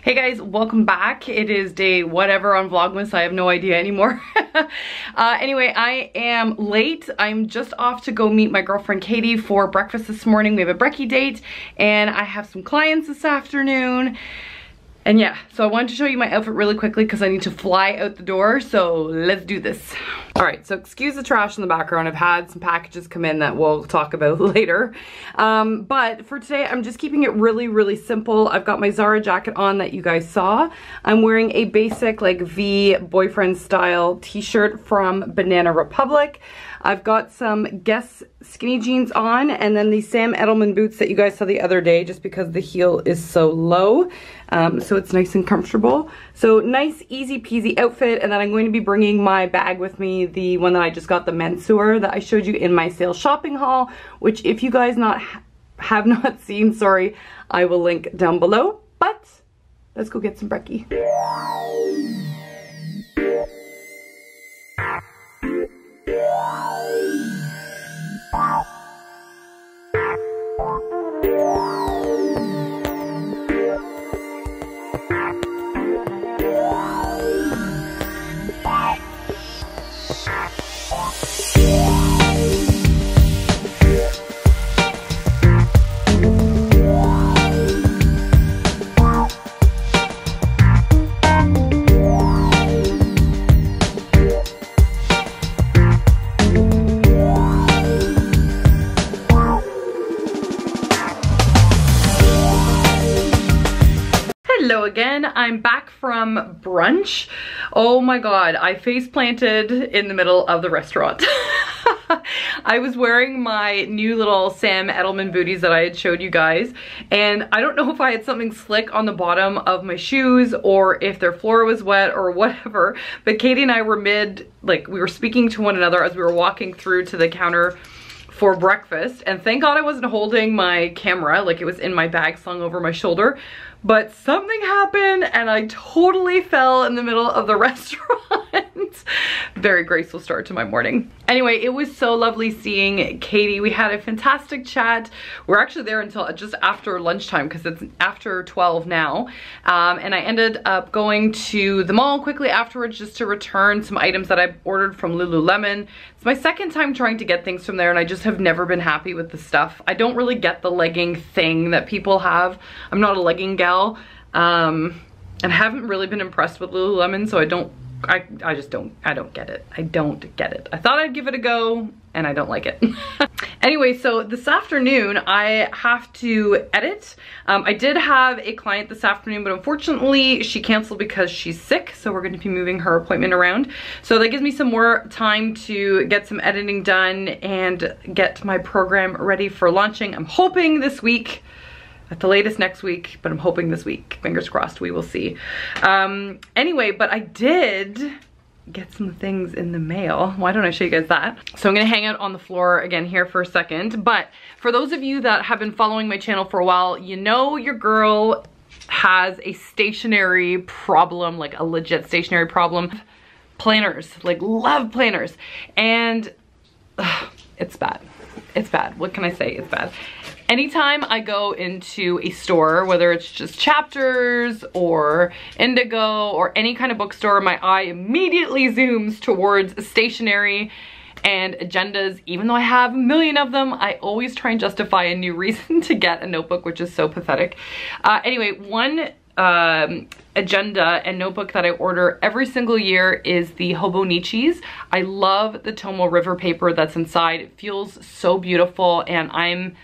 Hey guys, welcome back. It is day whatever on Vlogmas. I have no idea anymore. Anyway, I am late. I'm just off to go meet my girlfriend Katie for breakfast this morning. We have a brekkie date and I have some clients this afternoon. And yeah, so I wanted to show you my outfit really quickly because I need to fly out the door, so let's do this. All right, so excuse the trash in the background. I've had some packages come in that we'll talk about later. But for today, I'm just keeping it really, really simple. I've got my Zara jacket on that you guys saw. I'm wearing a basic like V boyfriend style t-shirt from Banana Republic. I've got some Guess skinny jeans on and then the Sam Edelman boots that you guys saw the other day just because the heel is so low. So it's nice and comfortable. So nice, easy peasy outfit. And then I'm going to be bringing my bag with me, the one that I just got, the Mensur that I showed you in my sale shopping haul, which if you guys have not seen, sorry, I will link down below. But let's go get some brekkie. Hello again, I'm back from brunch. Oh my god, I face planted in the middle of the restaurant. I was wearing my new little Sam Edelman booties that I had showed you guys, and I don't know if I had something slick on the bottom of my shoes or if their floor was wet or whatever, but Katie and I were we were speaking to one another as we were walking through to the counter for breakfast, and thank god I wasn't holding my camera, like it was in my bag slung over my shoulder, but something happened and I totally fell in the middle of the restaurant. Very graceful start to my morning. Anyway, it was so lovely seeing Katie. We had a fantastic chat. We're actually there until just after lunchtime because it's after 12 now. And I ended up going to the mall quickly afterwards just to return some items that I ordered from Lululemon. It's my second time trying to get things from there and I just have never been happy with the stuff. I don't really get the legging thing that people have. I'm not a legging gal. And haven't really been impressed with Lululemon, so I don't get it. I don't get it. I thought I'd give it a go and I don't like it. Anyway, so this afternoon I have to edit. I did have a client this afternoon, but unfortunately she canceled because she's sick, so we're going to be moving her appointment around. So that gives me some more time to get some editing done and get my program ready for launching. I'm hoping this week. At the latest next week, but I'm hoping this week. Fingers crossed, we will see. Anyway, but I did get some things in the mail. Why don't I show you guys that? So I'm gonna hang out on the floor again here for a second. But for those of you that have been following my channel for a while, you know your girl has a stationery problem, like a legit stationery problem. Planners, like love planners. And it's bad. It's bad. What can I say? It's bad. Anytime I go into a store, whether it's just Chapters or Indigo or any kind of bookstore, my eye immediately zooms towards stationery and agendas. Even though I have a million of them, I always try and justify a new reason to get a notebook, which is so pathetic. Anyway, one agenda and notebook that I order every single year is the Hobonichis. I love the Tomo River paper that's inside. It feels so beautiful and I'm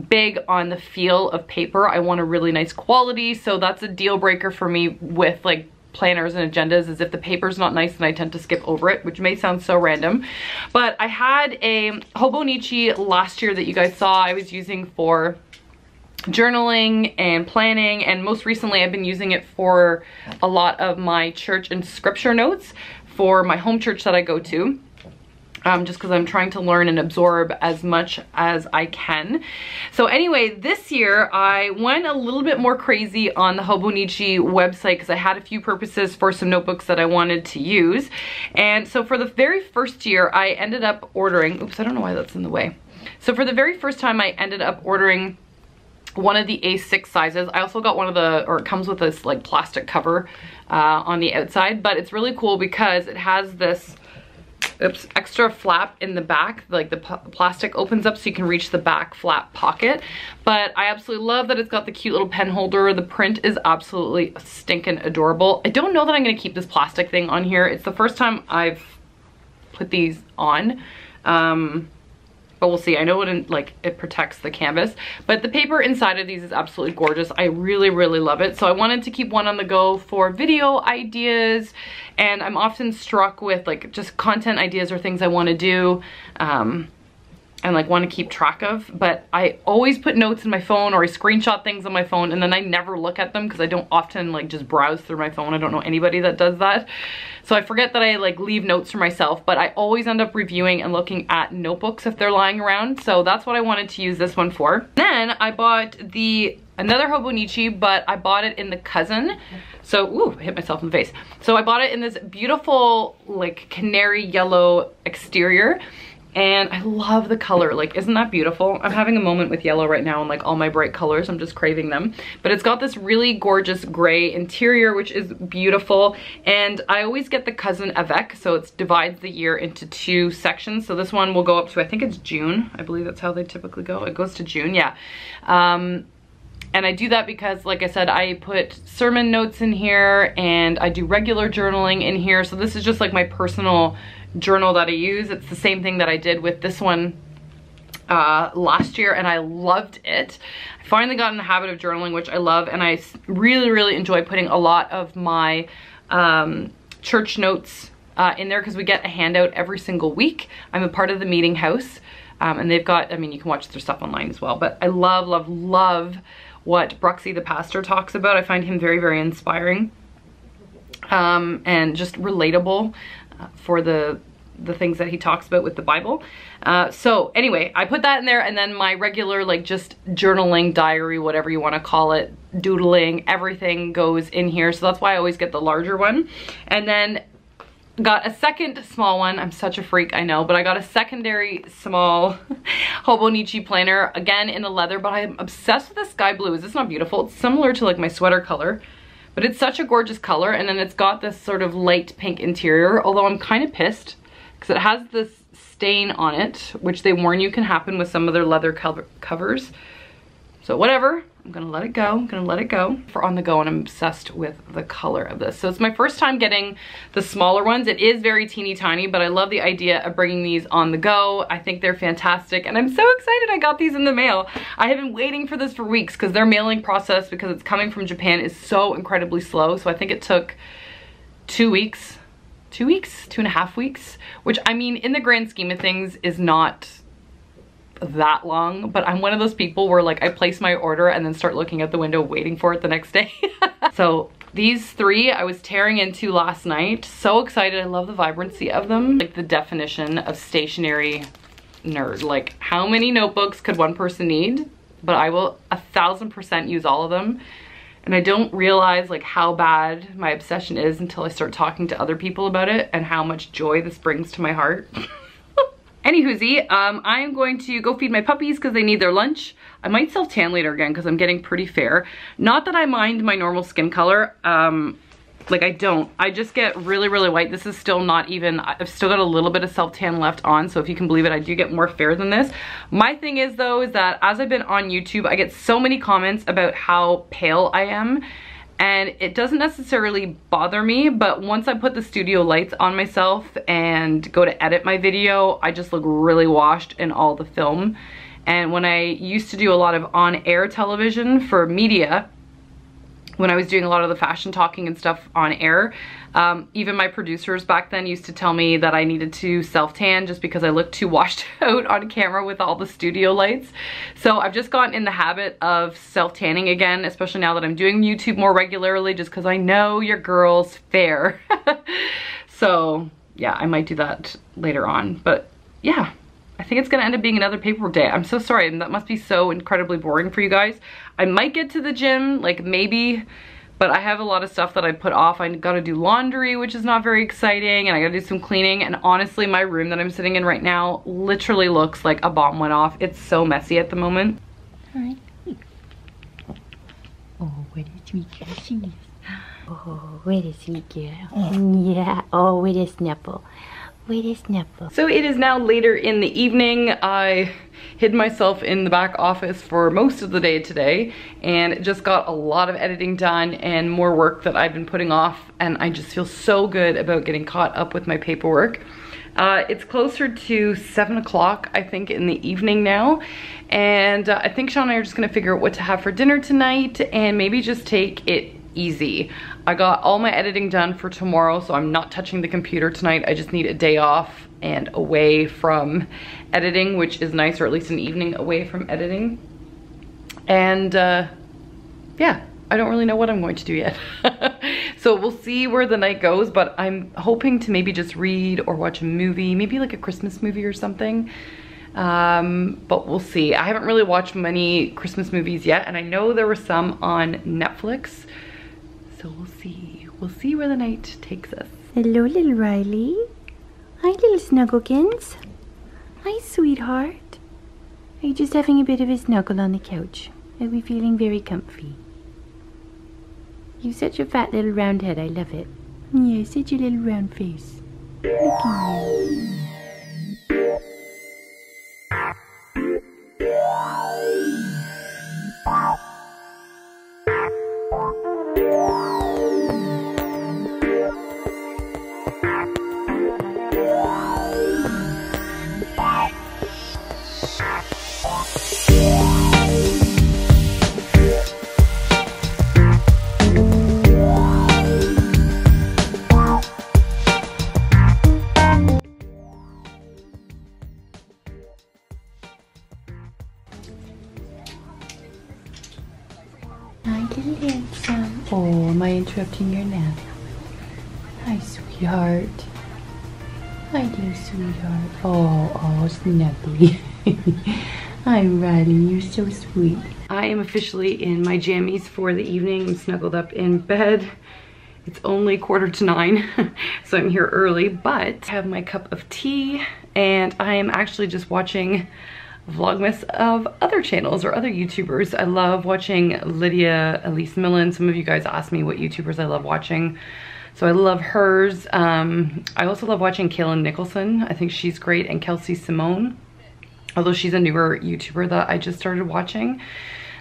big on the feel of paper. I want a really nice quality, so that's a deal breaker for me with like planners and agendas, is if the paper's not nice then I tend to skip over it, which may sound so random. But I had a Hobonichi last year that you guys saw I was using for journaling and planning, and most recently I've been using it for a lot of my church and scripture notes for my home church that I go to. Just because I'm trying to learn and absorb as much as I can. So anyway, this year I went a little bit more crazy on the Hobonichi website because I had a few purposes for some notebooks that I wanted to use. And so for the very first year I ended up ordering, oops, I don't know why that's in the way. So for the very first time I ended up ordering one of the A6 sizes. I also got one of the, or it comes with this like plastic cover on the outside, but it's really cool because it has this extra flap in the back, like the plastic opens up so you can reach the back flap pocket. But I absolutely love that it's got the cute little pen holder. The print is absolutely stinking adorable. I don't know that I'm gonna keep this plastic thing on here. It's the first time I've put these on. But we'll see. I know it protects the canvas, but the paper inside of these is absolutely gorgeous. I really, really love it. So I wanted to keep one on the go for video ideas, and I'm often struck with like just content ideas or things I want to do and like want to keep track of. But I always put notes in my phone, or I screenshot things on my phone, and then I never look at them because I don't often like just browse through my phone. I don't know anybody that does that. So I forget that I like leave notes for myself, but I always end up reviewing and looking at notebooks if they're lying around. So that's what I wanted to use this one for. Then I bought another Hobonichi, but I bought it in the cousin. So, ooh, I hit myself in the face. So I bought it in this beautiful like canary yellow exterior. And I love the color. Like, isn't that beautiful? I'm having a moment with yellow right now and like all my bright colors. I'm just craving them. But it's got this really gorgeous gray interior, which is beautiful. And I always get the cousin avec, so it divides the year into 2 sections. So this one will go up to, I think it's June. I believe that's how they typically go. It goes to June, yeah. And I do that because, like I said, I put sermon notes in here and I do regular journaling in here. So this is just like my personal journal that I use. It's the same thing that I did with this one last year, and I loved it. I finally got in the habit of journaling, which I love, and I really, really enjoy putting a lot of my church notes in there because we get a handout every single week. I'm a part of the meeting house, and they've got, I mean, you can watch their stuff online as well, but I love, love, love what Bruxy the pastor talks about. I find him very, very inspiring and just relatable for the things that he talks about with the Bible. So anyway, I put that in there, and then my regular like just journaling, diary, whatever you want to call it, doodling, everything goes in here. So that's why I always get the larger one. And then got a second small one. I'm such a freak, I know, but I got a secondary small Hobonichi planner, again in the leather, but I'm obsessed with the sky blue. Is this not beautiful? It's similar to like my sweater color, but it's such a gorgeous color. And then it's got this sort of light pink interior, although I'm kind of pissed because it has this stain on it, which they warn you can happen with some of their leather covers. So whatever, I'm gonna let it go. I'm gonna let it go for on the go, and I'm obsessed with the color of this. So it's my first time getting the smaller ones. It is very teeny tiny, but I love the idea of bringing these on the go. I think they're fantastic, and I'm so excited I got these in the mail. I have been waiting for this for weeks because their mailing process, because it's coming from Japan, is so incredibly slow. So I think it took 2 weeks, 2.5 weeks, which, I mean, in the grand scheme of things is not that long, but I'm one of those people where like I place my order and then start looking out the window waiting for it the next day. So these 3 I was tearing into last night. So excited. I love the vibrancy of them. Like the definition of stationery nerd. Like, how many notebooks could one person need? But I will 1000% use all of them. And I don't realize like how bad my obsession is until I start talking to other people about it and how much joy this brings to my heart. Anywhoosie, I am going to go feed my puppies because they need their lunch. I might self-tan later again because I'm getting pretty fair. Not that I mind my normal skin color. Like, I don't. I just get really, really white. This is still not even, I've still got a little bit of self-tan left on, so if you can believe it, I do get more fair than this. My thing is, though, is that as I've been on YouTube, I get so many comments about how pale I am, and it doesn't necessarily bother me, but once I put the studio lights on myself and go to edit my video, I just look really washed in all the film. And when I used to do a lot of on-air television for media, when I was doing a lot of the fashion talking and stuff on air, even my producers back then used to tell me that I needed to self-tan just because I looked too washed out on camera with all the studio lights. So I've just gotten in the habit of self-tanning again, especially now that I'm doing YouTube more regularly, just because I know your girl's fair. So yeah, I might do that later on. But yeah, I think it's gonna end up being another paperwork day. I'm so sorry, and that must be so incredibly boring for you guys. I might get to the gym, like maybe, but I have a lot of stuff that I put off. I gotta do laundry, which is not very exciting, and I gotta do some cleaning, and honestly, my room that I'm sitting in right now literally looks like a bomb went off. It's so messy at the moment. All right. Oh, what a sweet girl she is. Oh, what a sweet girl. Yeah. Oh, what a snuffle. What a snuffle. So it is now later in the evening. I hid myself in the back office for most of the day today and just got a lot of editing done and more work that I've been putting off, and I just feel so good about getting caught up with my paperwork. It's closer to 7 o'clock, I think, in the evening now. And I think Sean and I are just gonna figure out what to have for dinner tonight and maybe just take it easy. I got all my editing done for tomorrow, so I'm not touching the computer tonight. I just need a day off and away from editing, which is nice, or at least an evening away from editing. And yeah, I don't really know what I'm going to do yet. So we'll see where the night goes, but I'm hoping to maybe just read or watch a movie, maybe like a Christmas movie or something. But we'll see. I haven't really watched many Christmas movies yet, and I know there were some on Netflix. So we'll see. We'll see where the night takes us. Hello, little Riley. Hi, little Snuggлекins. Hi, sweetheart. Are you just having a bit of a snuggle on the couch? Are we feeling very comfy? You've such a fat little round head. I love it. Yeah, such a little round face. Look at you. Hi, little handsome. Oh, am I interrupting your nap? Hi, sweetheart. Hi, little sweetheart. Oh, snuggly. Hi, Riley. You're so sweet. I am officially in my jammies for the evening. I'm snuggled up in bed. It's only 8:45, so I'm here early, but I have my cup of tea, and I am actually just watching Vlogmas of other channels or other YouTubers. I love watching Lydia Elise Millen. Some of you guys asked me what YouTubers I love watching, so I love hers. I also love watching Kaylin Nicholson. I think she's great, and Kelsey Simone, although she's a newer YouTuber that I just started watching.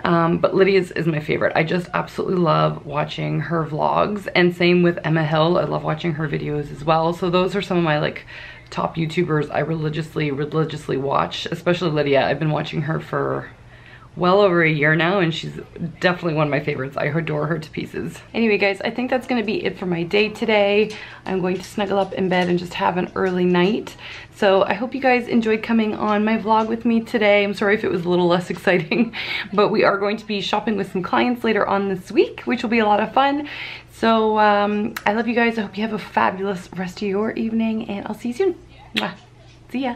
But Lydia's is my favorite. I just absolutely love watching her vlogs, and same with Emma Hill. I love watching her videos as well. So those are some of my like top YouTubers I religiously watch, especially Lydia. I've been watching her for well over a year now, and she's definitely one of my favorites. I adore her to pieces. Anyway guys, I think that's gonna be it for my day today. I'm going to snuggle up in bed and just have an early night. So I hope you guys enjoyed coming on my vlog with me today. I'm sorry if it was a little less exciting, but we are going to be shopping with some clients later on this week, which will be a lot of fun. So I love you guys. I hope you have a fabulous rest of your evening, and I'll see you soon. Mwah. See ya.